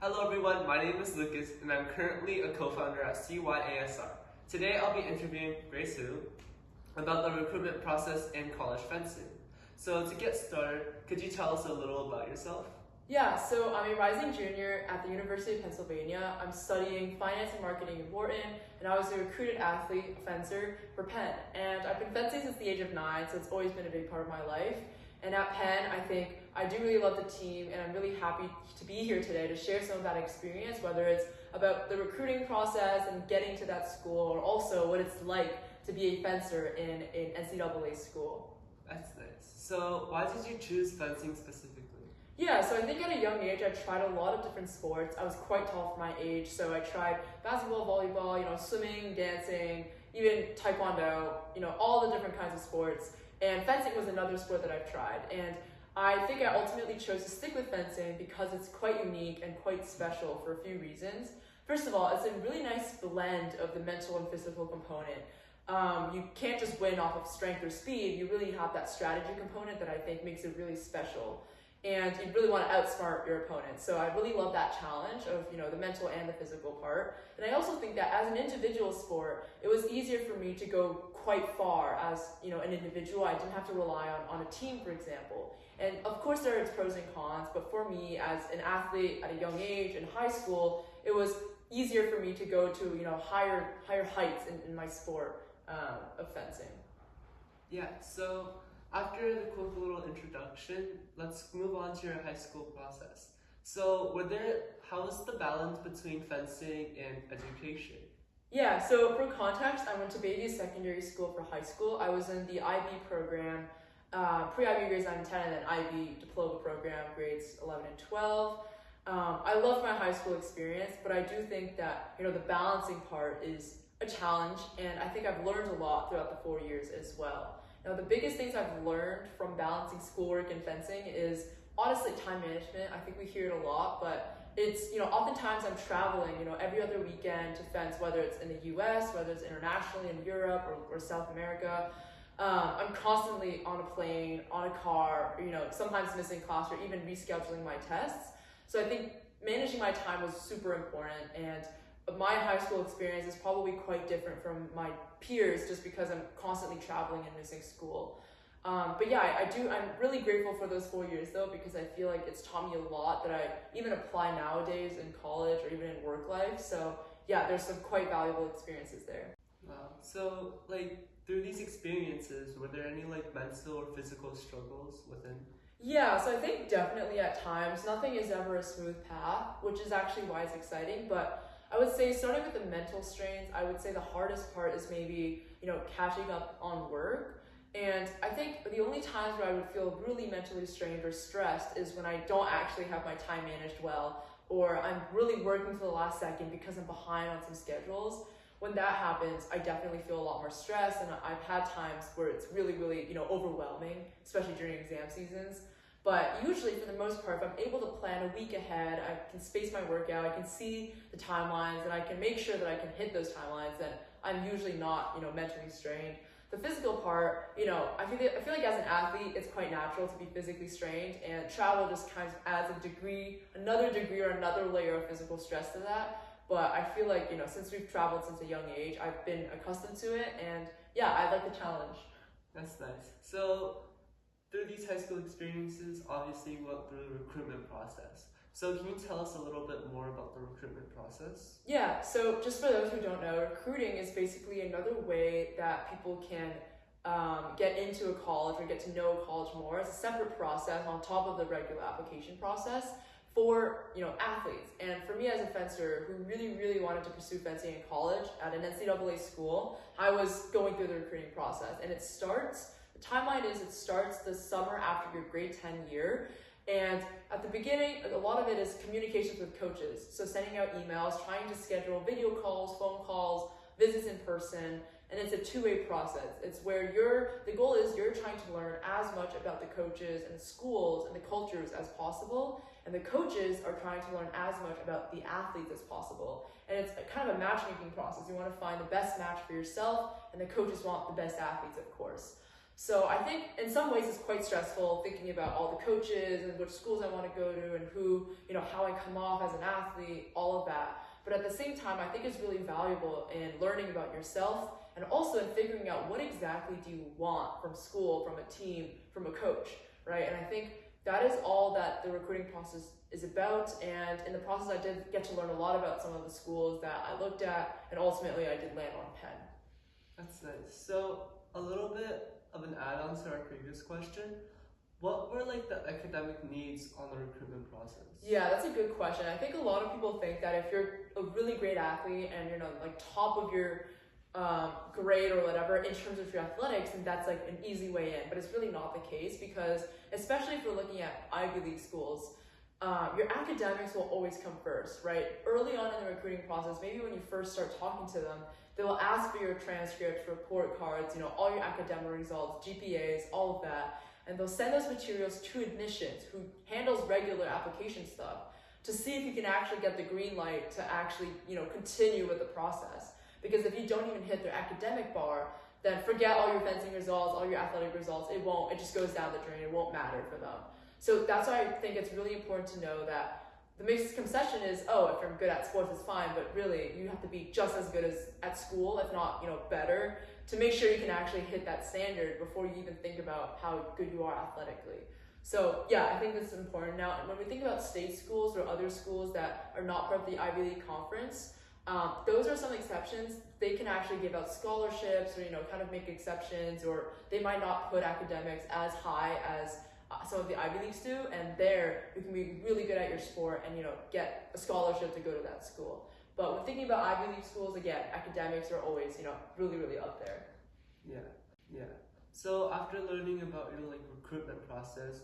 Hello everyone, my name is Lucas and I'm currently a co-founder at CYASR. Today I'll be interviewing Grace Hu about the recruitment process in college fencing. So to get started, could you tell us a little about yourself? Yeah, so I'm a rising junior at the University of Pennsylvania. I'm studying finance and marketing in Wharton, and I was a recruited athlete, a fencer for Penn. And I've been fencing since the age of 9, so it's always been a big part of my life. And at Penn, I think I do really love the team, and I'm really happy to be here today to share some of that experience, whether it's about the recruiting process and getting to that school, or also what it's like to be a fencer in an NCAA school. That's nice. So why did you choose fencing specifically? Yeah, so I think at a young age, I tried a lot of different sports. I was quite tall for my age, so I tried basketball, volleyball, swimming, dancing, even taekwondo, all the different kinds of sports. And fencing was another sport that I've tried. And I think I ultimately chose to stick with fencing because it's quite unique and quite special for a few reasons. First of all, it's a really nice blend of the mental and physical component. You can't just win off of strength or speed. You really have that strategy component that I think makes it really special. And you really want to outsmart your opponent. So I really love that challenge of the mental and the physical part. And I also think that as an individual sport, it was easier for me to go quite far as an individual. I didn't have to rely on a team, for example. And of course there are its pros and cons, but for me as an athlete at a young age in high school, it was easier for me to go to higher heights in my sport of fencing. Yeah, so after the quick little introduction, let's move on to your high school process. So how was the balance between fencing and education? Yeah, so for context, I went to Bayview Secondary School for high school. I was in the IB program, pre-IB grades 9 and 10, and then IB diploma program grades 11 and 12. I loved my high school experience, but I do think that the balancing part is a challenge, and I think I've learned a lot throughout the 4 years as well. Now, the biggest things I've learned from balancing schoolwork and fencing is honestly time management. I think we hear it a lot, but it's, oftentimes I'm traveling, every other weekend to fence, whether it's in the US, whether it's internationally in Europe or South America. I'm constantly on a plane, on a car, sometimes missing class or even rescheduling my tests. So I think managing my time was super important, and my high school experience is probably quite different from my peers just because I'm constantly traveling and missing school. But yeah, I'm really grateful for those 4 years though, because I feel like it's taught me a lot that I even apply nowadays in college or even in work life. So yeah, there's some quite valuable experiences there. Wow. So through these experiences, were there any mental or physical struggles within? Yeah, so I think definitely at times, nothing is ever a smooth path, which is actually why it's exciting. But I would say starting with the mental strains, I would say the hardest part is maybe, catching up on work. And I think the only times where I would feel really mentally strained or stressed is when I don't actually have my time managed well, or I'm really working to the last second because I'm behind on some schedules. When that happens, I definitely feel a lot more stress, and I've had times where it's really, really, overwhelming, especially during exam seasons. But usually, for the most part, if I'm able to plan a week ahead, I can space my workout, I can see the timelines, and I can make sure that I can hit those timelines, then I'm usually not, mentally strained. The physical part, I feel like as an athlete, it's quite natural to be physically strained, and travel just kind of adds another degree or another layer of physical stress to that. But I feel like, since we've traveled since a young age, I've been accustomed to it, and yeah, I like the challenge. That's nice. So through these high school experiences, obviously you went through the recruitment process. So can you tell us a little bit more about the recruitment process? Yeah, so just for those who don't know, recruiting is basically another way that people can get into a college or get to know a college more. It's a separate process on top of the regular application process for athletes. And for me as a fencer who really, really wanted to pursue fencing in college at an NCAA school, I was going through the recruiting process. And the timeline is it starts the summer after your grade 10 year. And at the beginning, a lot of it is communications with coaches. So sending out emails, trying to schedule video calls, phone calls, visits in person, and it's a two-way process. It's where the goal is you're trying to learn as much about the coaches and the schools and the cultures as possible, and the coaches are trying to learn as much about the athletes as possible. And it's kind of a matchmaking process. You want to find the best match for yourself, and the coaches want the best athletes, of course. So I think in some ways it's quite stressful thinking about all the coaches and which schools I want to go to and who, how I come off as an athlete, all of that. But at the same time, I think it's really valuable in learning about yourself and also in figuring out what exactly do you want from school, from a team, from a coach, right? And I think that is all that the recruiting process is about. And in the process, I did get to learn a lot about some of the schools that I looked at, and ultimately I did land on Penn. That's nice. So a little bit of an add-on to our previous question. What were like the academic needs on the recruitment process? Yeah, that's a good question. I think a lot of people think that if you're a really great athlete and you're like top of your grade or whatever in terms of your athletics, and that's like an easy way in. But it's really not the case, because especially if you're looking at Ivy League schools, your academics will always come first, right? Early on in the recruiting process, maybe when you first start talking to them, they will ask for your transcripts, report cards, all your academic results, GPAs, all of that. And they'll send those materials to admissions, who handles regular application stuff, to see if you can actually get the green light to actually, continue with the process. Because if you don't even hit their academic bar, then forget all your fencing results, all your athletic results. It just goes down the drain. It won't matter for them. So that's why I think it's really important to know that the misconception is, if I'm good at sports, it's fine. But really, you have to be just as good as at school, if not, better, to make sure you can actually hit that standard before you even think about how good you are athletically. So yeah, I think this is important. Now, when we think about state schools or other schools that are not part of the Ivy League conference, those are some exceptions. They can actually give out scholarships or, kind of make exceptions, or they might not put academics as high as some of the Ivy Leagues do, and there you can be really good at your sport and, get a scholarship to go to that school. But when thinking about Ivy League schools, again, academics are always, really, really up there. Yeah. So after learning about your recruitment process,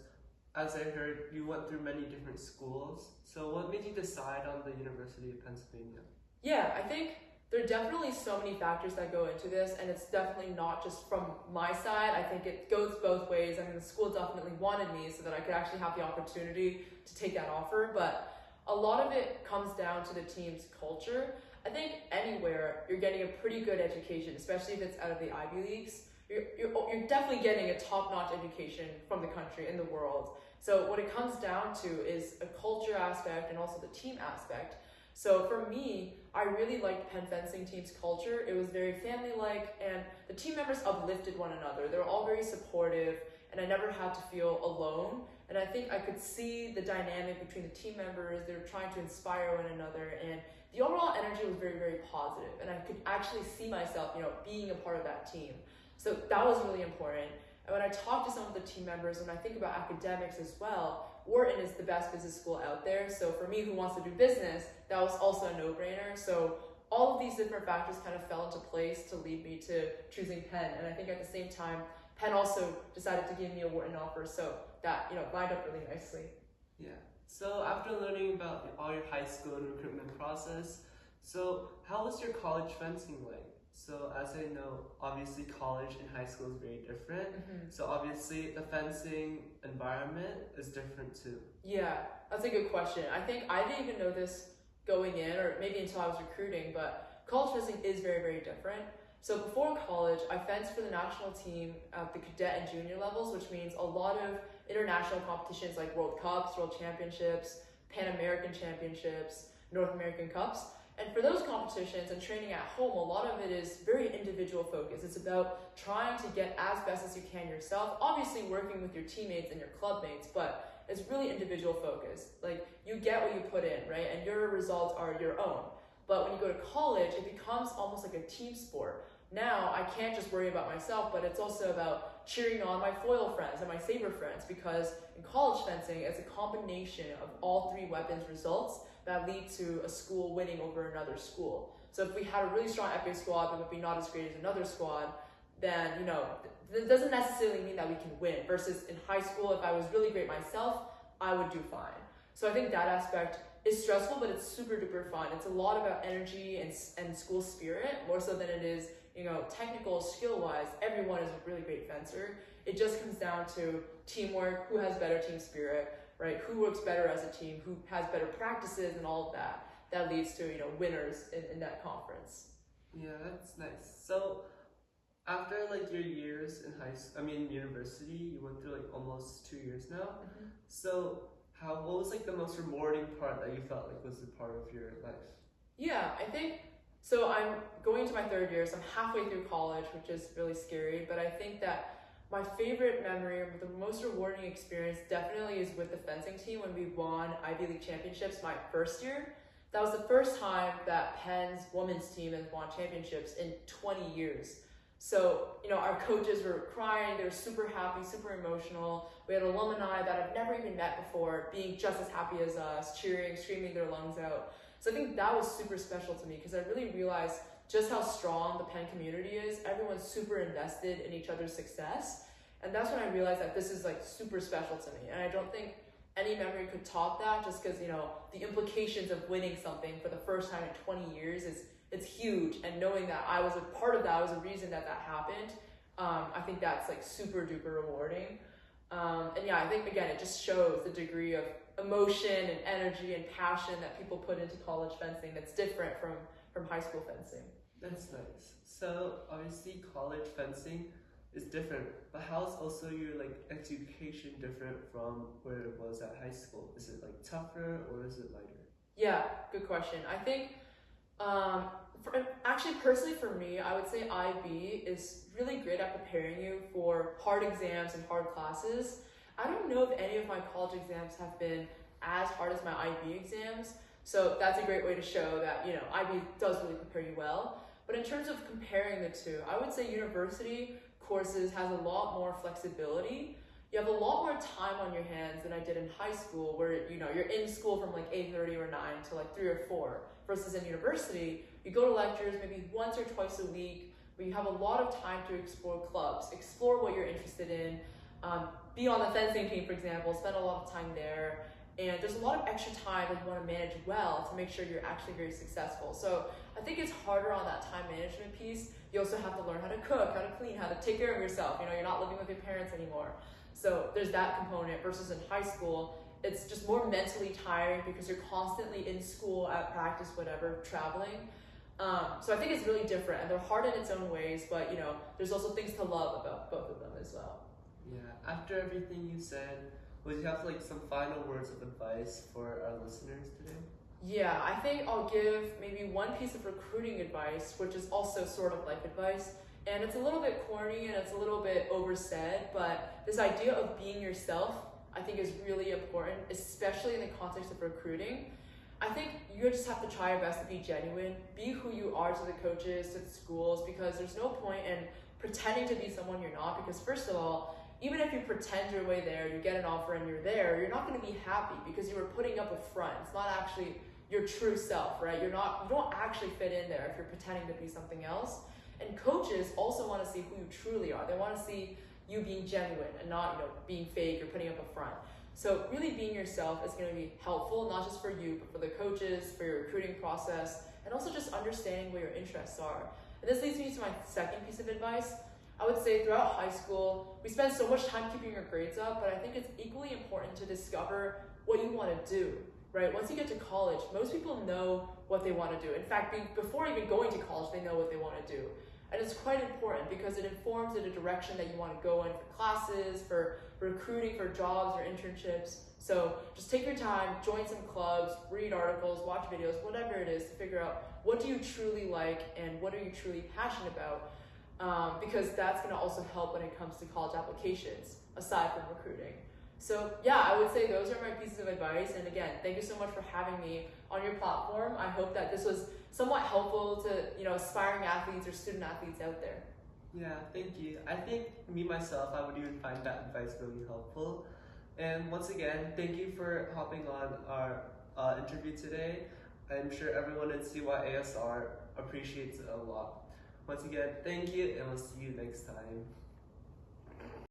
as I heard, you went through many different schools. So what made you decide on the University of Pennsylvania? Yeah, I think there are definitely so many factors that go into this, and it's definitely not just from my side. I think it goes both ways. I mean, the school definitely wanted me so that I could actually have the opportunity to take that offer, but a lot of it comes down to the team's culture. I think anywhere you're getting a pretty good education, especially if it's out of the Ivy Leagues, you're definitely getting a top-notch education from the country and the world. So what it comes down to is a culture aspect and also the team aspect. So for me, I really liked Penn fencing team's culture. It was very family-like, and the team members uplifted one another. They were all very supportive, and I never had to feel alone. And I think I could see the dynamic between the team members. They were trying to inspire one another, and the overall energy was very, very positive. And I could actually see myself, being a part of that team. So that was really important. And when I talked to some of the team members, when I think about academics as well, Wharton is the best business school out there. So for me, who wants to do business, that was also a no-brainer. So all of these different factors kind of fell into place to lead me to choosing Penn. And I think at the same time, Penn also decided to give me a Wharton offer. So that, lined up really nicely. Yeah. So after learning about all your high school and recruitment process, so how was your college fencing like? So as I know, obviously college and high school is very different. Mm-hmm. So obviously the fencing environment is different too. Yeah, that's a good question. I think I didn't even know this going in, or maybe until I was recruiting, but college fencing is very, very different. So before college, I fenced for the national team at the cadet and junior levels, which means a lot of international competitions like World Cups, World Championships, Pan American Championships, North American Cups. And for those competitions and training at home, a lot of it is very individual focused. It's about trying to get as best as you can yourself, obviously working with your teammates and your club mates, but it's really individual focused. Like, you get what you put in, right? And your results are your own. But when you go to college, it becomes almost like a team sport. Now, I can't just worry about myself, but it's also about cheering on my foil friends and my saber friends, because in college fencing, it's a combination of all three weapons results that lead to a school winning over another school. So if we had a really strong epic squad but would be not as great as another squad, then, that doesn't necessarily mean that we can win. Versus in high school, if I was really great myself, I would do fine. So I think that aspect is stressful, but it's super duper fun. It's a lot about energy and school spirit, more so than it is, technical skill-wise. Everyone is a really great fencer. It just comes down to teamwork, who has better team spirit, right? Who works better as a team, who has better practices and all of that. That leads to, winners in that conference. Yeah, that's nice. So After like your years in university, you went through like almost 2 years now. So what was like the most rewarding part that you felt like was a part of your life? Yeah, I think so. I'm going to my third year, so I'm halfway through college, which is really scary. But I think that my favorite memory or the most rewarding experience definitely is with the fencing team when we won Ivy League championships my first year. That was the first time that Penn's women's team has won championships in 20 years. So, our coaches were crying, they were super happy, super emotional. We had alumni that I've never even met before being just as happy as us, cheering, screaming their lungs out. So I think that was super special to me because I really realized just how strong the Penn community is. Everyone's super invested in each other's success. And that's when I realized that this is like super special to me. And I don't think any memory could top that just because, the implications of winning something for the first time in 20 years it's huge. And knowing that I was a part of that, I was a reason that happened, I think that's like super duper rewarding. And yeah, I think again, it just shows the degree of emotion and energy and passion that people put into college fencing that's different from high school fencing. That's nice. So obviously college fencing is different, but how's also your like education different from where it was at high school? Is it like tougher or is it lighter? Yeah, good question. I think actually personally for me, I would say IB is really great at preparing you for hard exams and hard classes. I don't know if any of my college exams have been as hard as my IB exams, so that's a great way to show that IB does really prepare you well. But in terms of comparing the two, I would say university courses has a lot more flexibility. You have a lot more time on your hands than I did in high school, where you're in school from like 8:30 or 9 to like 3 or 4. Versus in university, you go to lectures maybe once or twice a week, where you have a lot of time to explore clubs, explore what you're interested in, be on the fencing team, for example, spend a lot of time there. And there's a lot of extra time that you want to manage well to make sure you're actually very successful. So I think it's harder on that time management piece. You also have to learn how to cook, how to clean, how to take care of yourself. You're not living with your parents anymore. So there's that component versus in high school, it's just more mentally tiring because you're constantly in school, at practice, whatever, traveling. So I think it's really different and they're hard in its own ways, but there's also things to love about both of them as well. Yeah, after everything you said, would you have like some final words of advice for our listeners today? Yeah, I think I'll give maybe one piece of recruiting advice, which is also sort of life advice. And it's a little bit corny and it's a little bit oversaid, but this idea of being yourself, I think is really important, especially in the context of recruiting. I think you just have to try your best to be genuine, be who you are to the coaches, to the schools, because there's no point in pretending to be someone you're not, because first of all, even if you pretend your way there, you get an offer and you're there, you're not going to be happy because you were putting up a front. It's not actually your true self, right? You don't actually fit in there if you're pretending to be something else. And coaches also want to see who you truly are. They want to see you being genuine and not, being fake or putting up a front. So really being yourself is going to be helpful, not just for you, but for the coaches, for your recruiting process, and also just understanding what your interests are. And this leads me to my second piece of advice. I would say throughout high school, we spend so much time keeping your grades up, but I think it's equally important to discover what you want to do, right? Once you get to college, most people know what they want to do. In fact, before even going to college, they know what they want to do. And it's quite important because it informs in a direction that you want to go in for classes, for recruiting, for jobs or internships. So just take your time, join some clubs, read articles, watch videos, whatever it is, to figure out what do you truly like and what are you truly passionate about. Because that's going to also help when it comes to college applications, aside from recruiting. So yeah, I would say those are my pieces of advice. And again, thank you so much for having me on your platform. I hope that this was somewhat helpful to aspiring athletes or student athletes out there. Yeah, thank you. I think me myself, I would even find that advice really helpful. And once again, thank you for hopping on our interview today. I'm sure everyone in CYASR appreciates it a lot. Once again, thank you, and we'll see you next time.